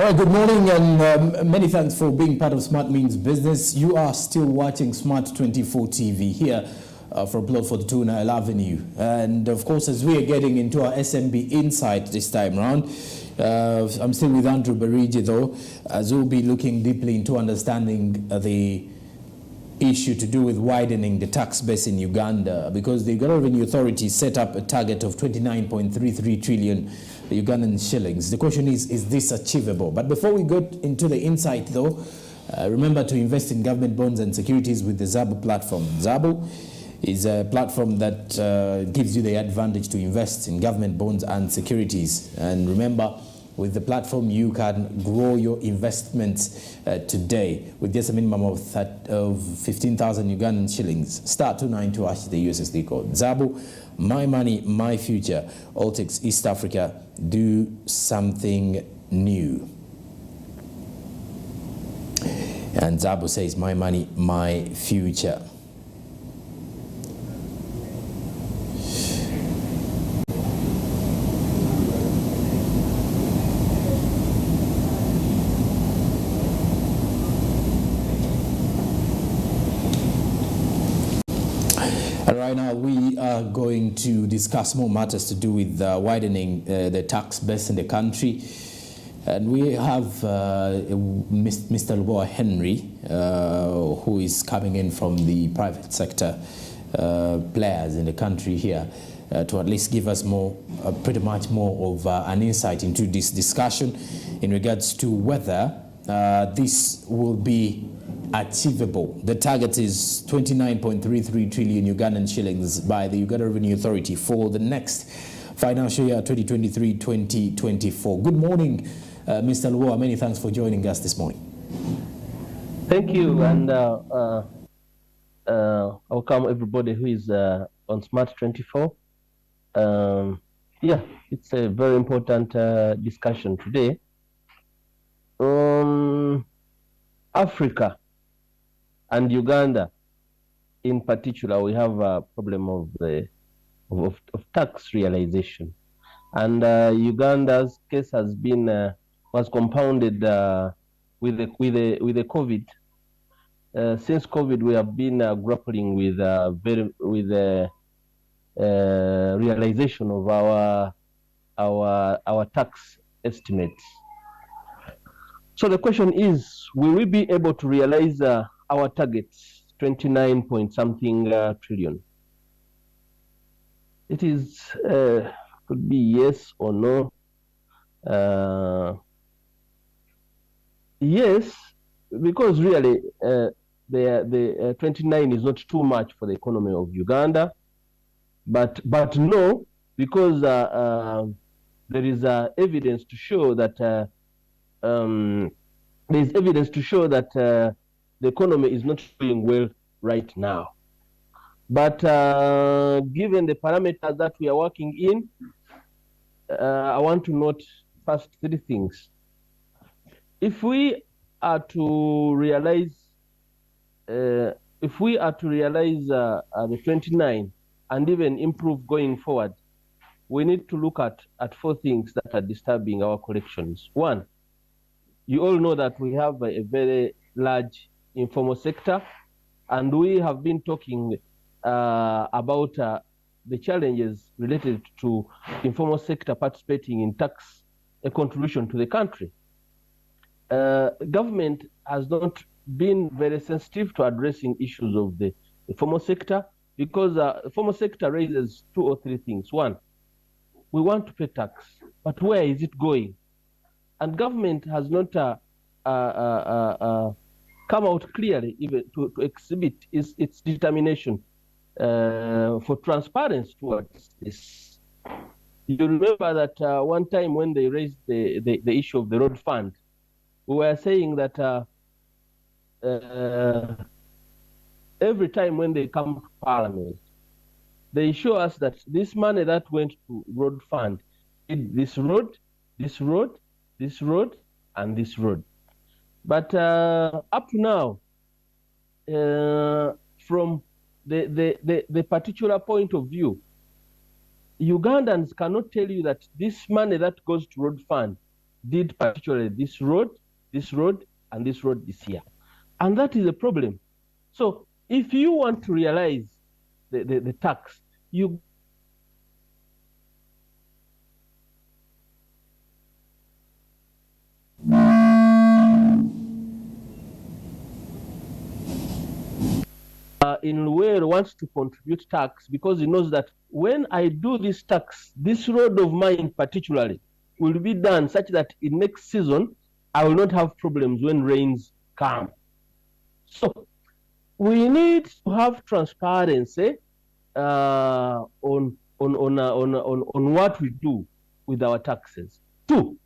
Well, good morning and many thanks for being part of Smart Means Business. You are still watching Smart 24 TV here from Plot 42 Nile Avenue. And of course, as we are getting into our SMB Insight this time around, I'm still with Andrew Barigye though, as we'll be looking deeply into understanding the issue to do with widening the tax base in Uganda, because the Uganda Revenue Authority set up a target of 29.33 trillion Ugandan shillings. The question is this achievable? But before we go into the insight though, remember to invest in government bonds and securities with the ZABU platform. ZABU is a platform that gives you the advantage to invest in government bonds and securities. And remember, with the platform, you can grow your investments today with just a minimum of 15,000 Ugandan shillings. Star 292 hash the USSD code. ZABU, my money, my future. Altix East Africa, do something new. And ZABU says, my money, my future. Right now, we are going to discuss more matters to do with widening the tax base in the country. And we have Mr. Lubowa Henry, who is coming in from the private sector players in the country here to at least give us more, pretty much more of an insight into this discussion in regards to whether this will be achievable. The target is 29.33 trillion Ugandan shillings by the Uganda Revenue Authority for the next financial year 2023-2024. Good morning, Mr. Lubowa. Many thanks for joining us this morning. Thank you, and welcome everybody who is on Smart 24. Yeah, it's a very important discussion today. Africa and Uganda, in particular, we have a problem of tax realization, and Uganda's case has been was compounded with the COVID. Since COVID, we have been grappling with the realization of our tax estimates. So the question is, will we be able to realize our targets, 29 point something trillion? It is could be yes or no. Yes, because really the 29 is not too much for the economy of Uganda, but no, because there is evidence to show that there is evidence to show that the economy is not doing well right now. But given the parameters that we are working in, I want to note first three things. If we are to realize, the 29 and even improve going forward, we need to look at four things that are disturbing our collections. One, you all know that we have a very large informal sector, and we have been talking about the challenges related to informal sector participating in tax contribution to the country. Government has not been very sensitive to addressing issues of the informal sector, because the formal sector raises two or three things. One, we want to pay tax, but where is it going? And government has not come out clearly even to exhibit its determination for transparency towards this. You remember that one time when they raised the issue of the road fund, we were saying that every time when they come to Parliament, they show us that this money that went to road fund did this road, this road, this road, and this road. But up to now, from the particular point of view, Ugandans cannot tell you that this money that goes to road fund did particularly this road, and this road this year. And that is a problem. So if you want to realize the tax, you in Luwero wants to contribute tax because he knows that when I do this tax, this road of mine particularly will be done such that in next season I will not have problems when rains come. So we need to have transparency on what we do with our taxes. Two,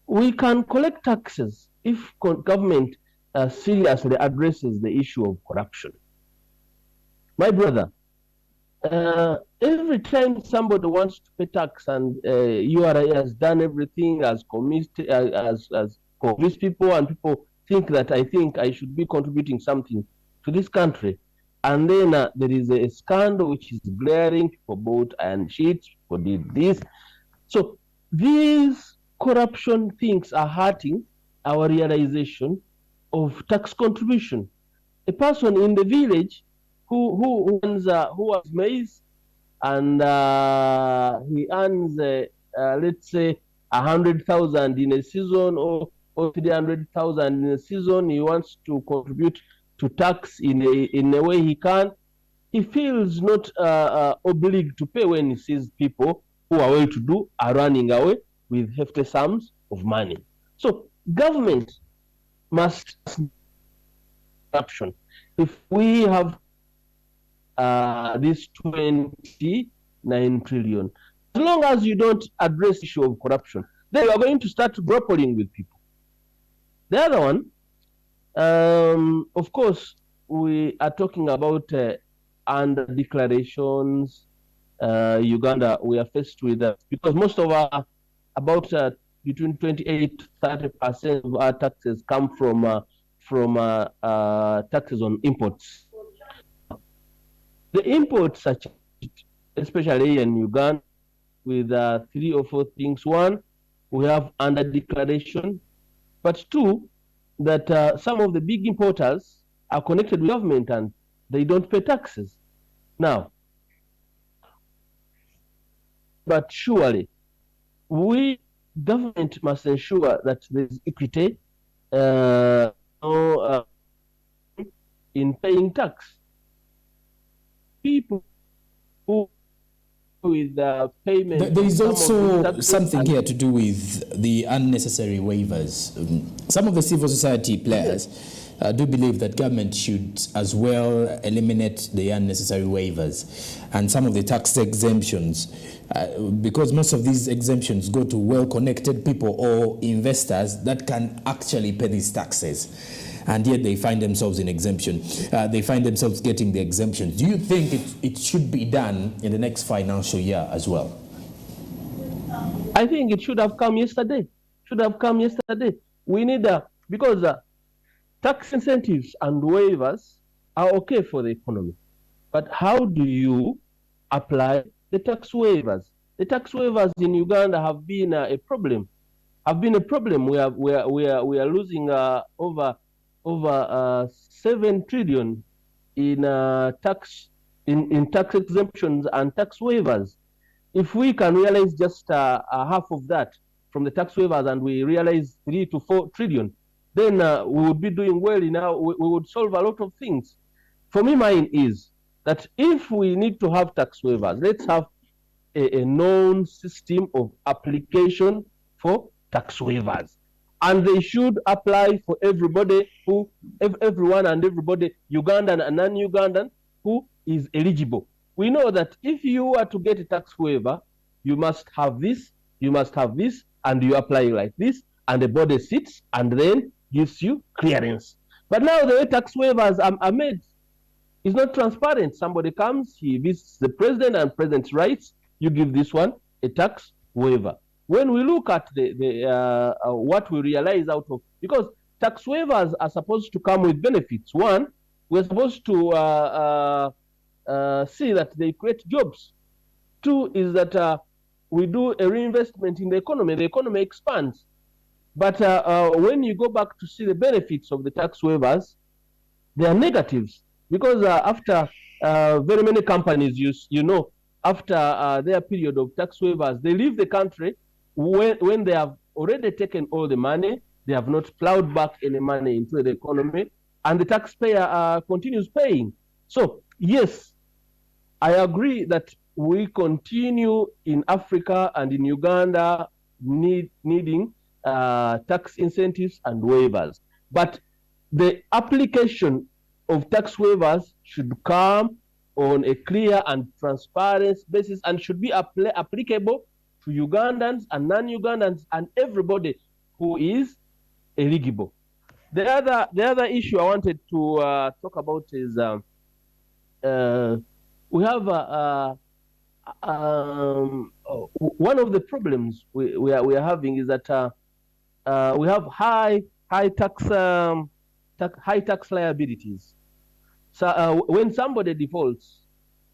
we can collect taxes if government seriously addresses the issue of corruption. My brother, every time somebody wants to pay tax and URA has done everything, has convinced people, and people think that I think I should be contributing something to this country, and then there is a scandal which is glaring, people bought iron sheets, people did this. So these corruption things are hurting our realization of tax contribution. A person in the village who has maize and he earns let's say 100,000 in a season or 300,000 in a season, he wants to contribute to tax in a way he can. He feels not obliged to pay when he sees people who are well-to-do are running away with hefty sums of money. So government must corruption. If we have this 29 trillion, as long as you don't address the issue of corruption, then you are going to start grappling with people. The other one, of course, we are talking about under declarations. Uganda, we are faced with because most of our about between 28 to 30% of our taxes come from taxes on imports. The imports, especially in Uganda, with 3 or 4 things. One, we have under declaration, but two, that some of the big importers are connected with government and they don't pay taxes. Now, but surely, government must ensure that there is equity in paying tax. People who with payment. There is also something here to do with the unnecessary waivers. Some of the civil society players do believe that government should as well eliminate the unnecessary waivers and some of the tax exemptions, because most of these exemptions go to well-connected people or investors that can actually pay these taxes. And yet they find themselves in exemption. They find themselves getting the exemptions. Do you think it should be done in the next financial year as well? I think it should have come yesterday. We need because tax incentives and waivers are okay for the economy. But how do you apply the tax waivers? The tax waivers in Uganda have been a problem. We are losing over 7 trillion in tax exemptions and tax waivers. If we can realize just half of that from the tax waivers and we realize 3 to 4 trillion, then we would be doing well. We would solve a lot of things. For me, mine is that if we need to have tax waivers, let's have a known system of application for tax waivers. And they should apply for everybody everyone and everybody, Ugandan and non-Ugandan, who is eligible. We know that if you are to get a tax waiver, you must have this, and you apply like this, and the body sits and then gives you clearance. But now the way tax waivers are made is not transparent. Somebody comes, he visits the president and president writes, you give this one a tax waiver. When we look at what we realize out of, because tax waivers are supposed to come with benefits. One, we're supposed to see that they create jobs. Two is that we do a reinvestment in the economy expands. But when you go back to see the benefits of the tax waivers, they are negatives, because after very many companies, you know, after their period of tax waivers, they leave the country when they have already taken all the money. They have not plowed back any money into the economy, and the taxpayer continues paying. So yes, I agree that we continue in Africa and in Uganda needing tax incentives and waivers. But the application of tax waivers should come on a clear and transparent basis and should be applicable to Ugandans and non-Ugandans and everybody who is eligible. The other issue I wanted to talk about is we have one of the problems we are having is that we have high tax liabilities. So when somebody defaults,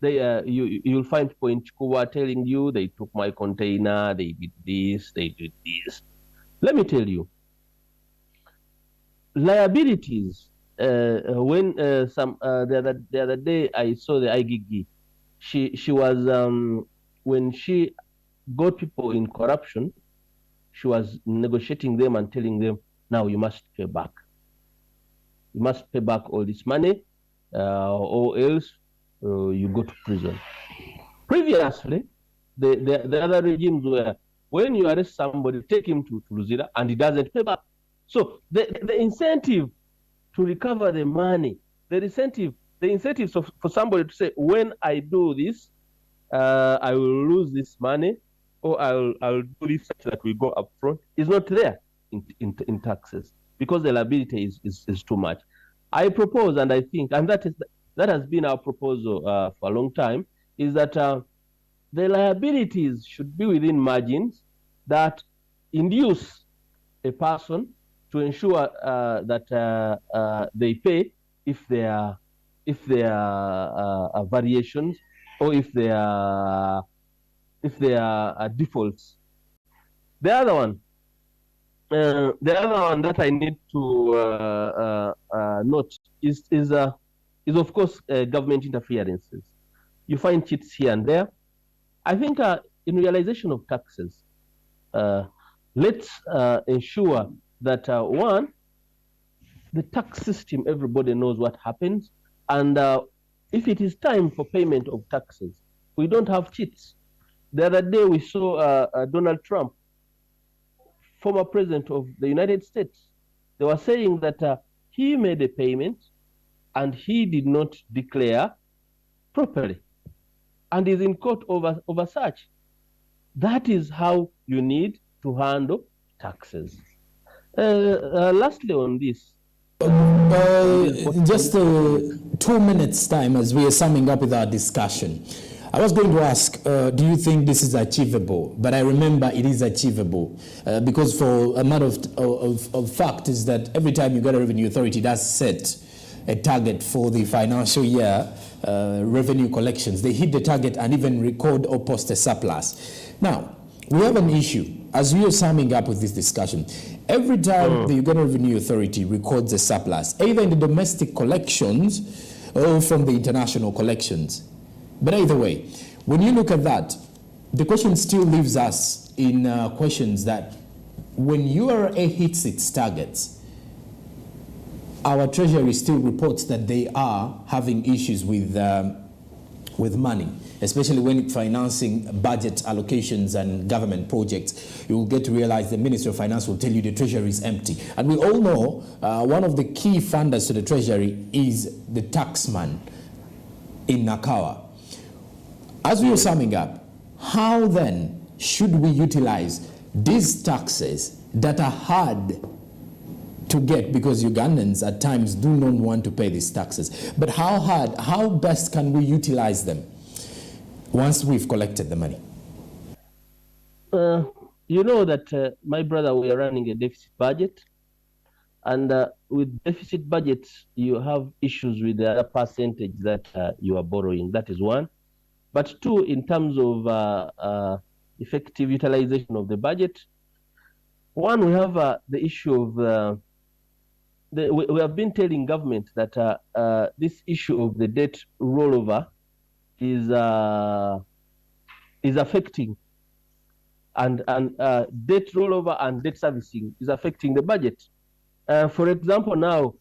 you'll find Point who are telling you they took my container, they did this, they did this. Let me tell you, liabilities. When the other day I saw the IGG, she was when she got people in corruption, she was negotiating them and telling them, now you must pay back. You must pay back all this money, or else you go to prison. Previously, the other regimes were, when you arrest somebody, take him to Luzira and he doesn't pay back. So the incentive to recover the money, the incentives for somebody to say, when I do this, I will lose this money, or I'll do this such that we go up front, is not there in taxes, because the liability is too much. I propose, and I think, and that has been our proposal for a long time, is that the liabilities should be within margins that induce a person to ensure that they pay if there are variations, or if there are defaults. The other one that I need to note is of course government interferences. You find cheats here and there. I think in realization of taxes, let's ensure that one, the tax system, everybody knows what happens, and if it is time for payment of taxes, we don't have cheats. The other day we saw Donald Trump, former president of the United States. They were saying that he made a payment and he did not declare properly, and is in court over such. That is how you need to handle taxes. Lastly on this, just 2 minutes time as we are summing up with our discussion. I was going to ask, do you think this is achievable? But I remember it is achievable because for a matter of fact is that every time Uganda Revenue Authority does set a target for the financial year revenue collections, they hit the target and even record or post a surplus. Now, we have an issue as we are summing up with this discussion. Every time the Uganda Revenue Authority records a surplus, either in the domestic collections or from the international collections. But either way, when you look at that, the question still leaves us in questions that when URA hits its targets, our Treasury still reports that they are having issues with money, especially when financing budget allocations and government projects. You will get to realize the Ministry of Finance will tell you the Treasury is empty. And we all know one of the key funders to the Treasury is the taxman in Nakawa. As we are summing up, how then should we utilize these taxes that are hard to get, because Ugandans at times do not want to pay these taxes, but how best can we utilize them once we've collected the money? You know that, my brother, we are running a deficit budget, and with deficit budgets, you have issues with the other percentage that you are borrowing. That is one. But two, in terms of effective utilization of the budget. One, we have the issue of we have been telling government that this issue of the debt rollover is affecting, and debt rollover and debt servicing is affecting the budget. For example, now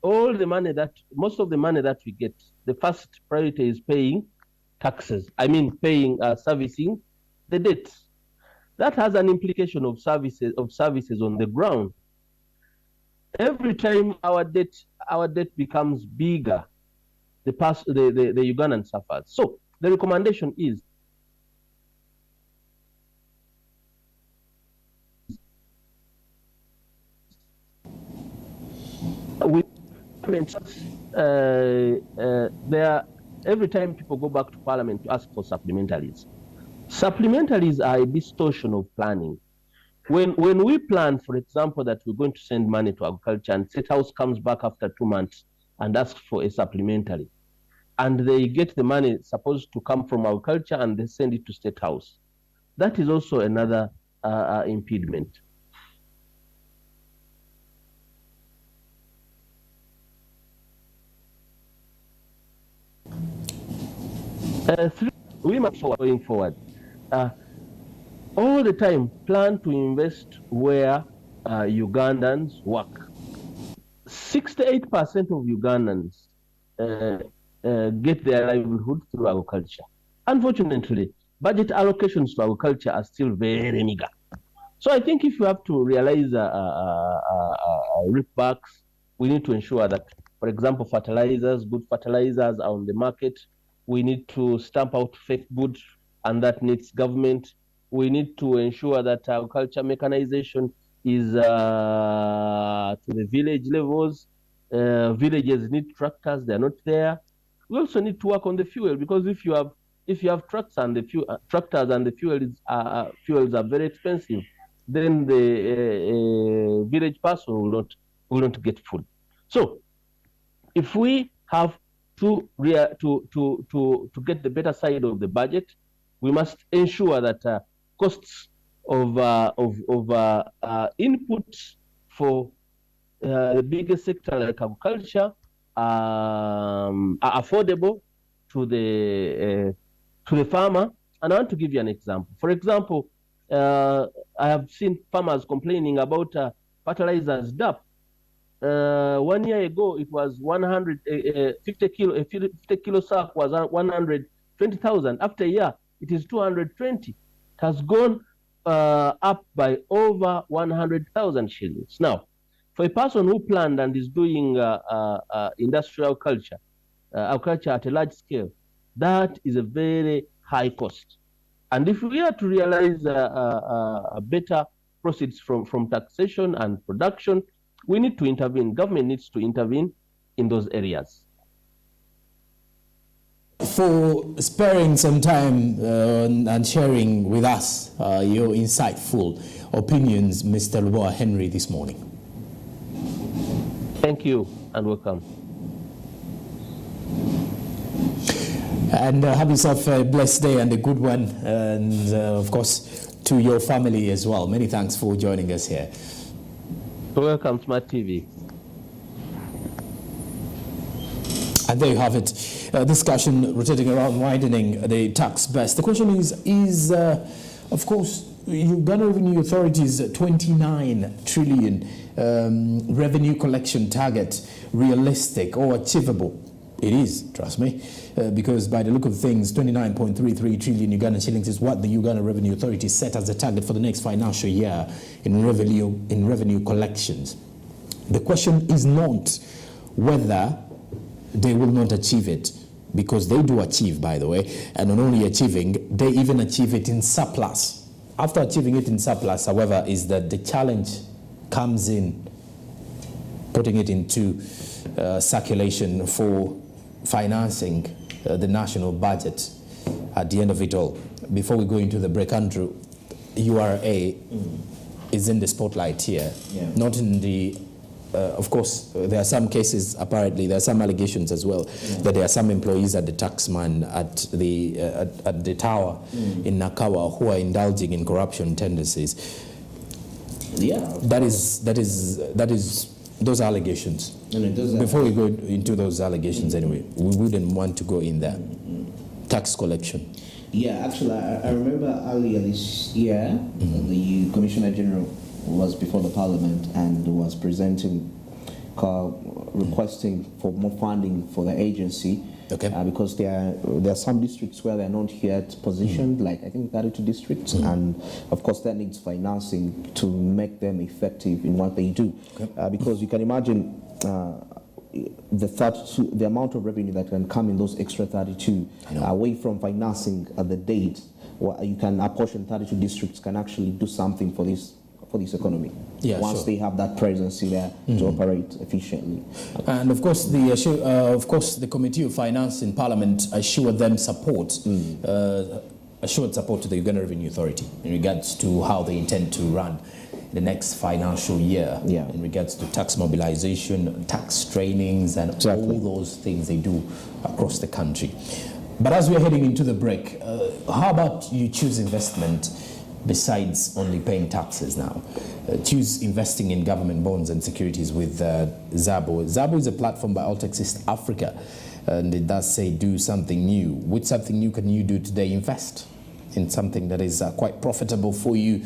most of the money that we get, the first priority is paying taxes. I mean, paying servicing the debt. That has an implication of services on the ground. Every time our debt becomes bigger, the Ugandan suffers. So the recommendation is every time people go back to Parliament to ask for supplementaries. Supplementaries are a distortion of planning. When we plan, for example, that we're going to send money to agriculture, and State House comes back after 2 months and asks for a supplementary, and they get the money supposed to come from agriculture and they send it to State House, that is also another impediment. We must going forward. All the time, plan to invest where Ugandans work. 68% of Ugandans get their livelihood through agriculture. Unfortunately, budget allocations to agriculture are still very meager. So I think if you have to realize ripbacks, we need to ensure that, for example, good fertilizers are on the market. We need to stamp out fake goods, and that needs government. We need to ensure that agriculture mechanization is to the village levels. Villages need tractors; they're not there. We also need to work on the fuel, because if you have trucks and tractors and the fuels are very expensive, then the village person will not get food. So, if we have to get the better side of the budget, we must ensure that costs of inputs for the biggest sector like agriculture are affordable to the farmer. And I want to give you an example. For example, I have seen farmers complaining about fertilizers DAP. 1 year ago, it was 50 kilo sack was 120,000. After a year, it is 220. It has gone up by over 100,000 shillings. Now, for a person who planned and is doing industrial culture, agriculture at a large scale, that is a very high cost. And if we are to realize better proceeds from taxation and production, we need to intervene. Government needs to intervene in those areas. For sparing some time and sharing with us your insightful opinions, Mr. Lubowa Henry, this morning. Thank you and welcome. And have yourself a blessed day and a good one, and of course to your family as well. Many thanks for joining us here. Welcome, Smart TV. And there you have it. Discussion rotating around widening the tax base. The question is of course, Uganda Revenue Authority's 29 trillion revenue collection target realistic or achievable? It is, trust me, because by the look of things, 29.33 trillion Ugandan shillings is what the Uganda Revenue Authority set as the target for the next financial year in revenue collections. The question is not whether they will not achieve it, because they do achieve, by the way, and not only achieving, they even achieve it in surplus. After achieving it in surplus, however, is that the challenge comes in putting it into circulation for financing the national budget at the end of it all. Before we go into the break, Andrew, URA is in the spotlight here, not in the of course, there are some cases, apparently, there are some allegations as well, that there are some employees at the taxman at the tower in Nakawa who are indulging in corruption tendencies. Yeah. That is those allegations. Before we go into those allegations anyway, we wouldn't want to go in there. Tax collection. Yeah, actually, I remember earlier this year, the Commissioner General was before the Parliament and was presenting, requesting for more funding for the agency. Okay. Because there are some districts where they're not yet positioned, like I think 32 districts, and of course that needs financing to make them effective in what they do. Okay. Because you can imagine the amount of revenue that can come in those extra 32 away from financing at the date. You can apportion 32 districts can actually do something for this economy, once they have that presence there to operate efficiently. And of course, the Committee of Finance in Parliament assured them support, assured support to the Uganda Revenue Authority in regards to how they intend to run the next financial year, in regards to tax mobilization, tax trainings, and all those things they do across the country. But as we're heading into the break, how about you choose investment besides only paying taxes now? Choose investing in government bonds and securities with Zabo. Zabo is a platform by Altex East Africa, and it does say do something new. Which something new can you do today? Invest in something that is quite profitable for you,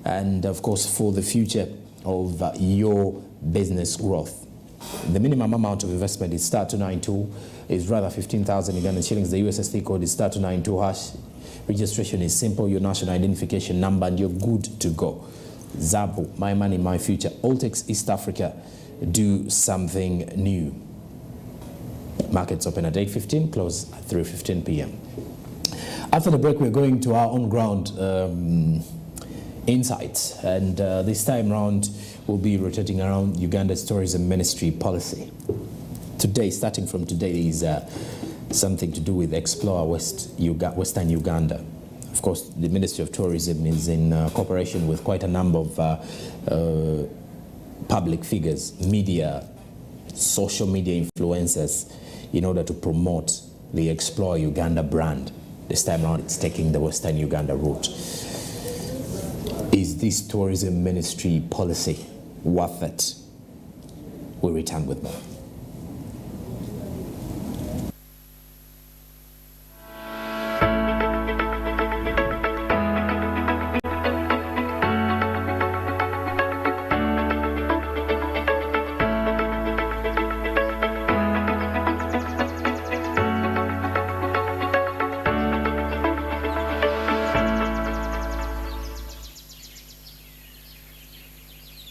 and of course for the future of your business growth. The minimum amount of investment is *292, is rather 15,000 Ugandan shillings. The USSD code is *292#. Registration is simple, your national identification number, and you're good to go. Zabo, my money, my future. Altex East Africa, do something new. Markets open at 8:15, close at 3:15 p.m. After the break, we're going to our on-ground insights, and this time round, we'll be rotating around Uganda's tourism ministry policy. Today, starting from today, is something to do with Explore Western Uganda. Of course, the Ministry of Tourism is in cooperation with quite a number of public figures, media, social media influencers, in order to promote the Explore Uganda brand. This time around, it's taking the Western Uganda route. Is this tourism ministry policy worth it? We'll return with more.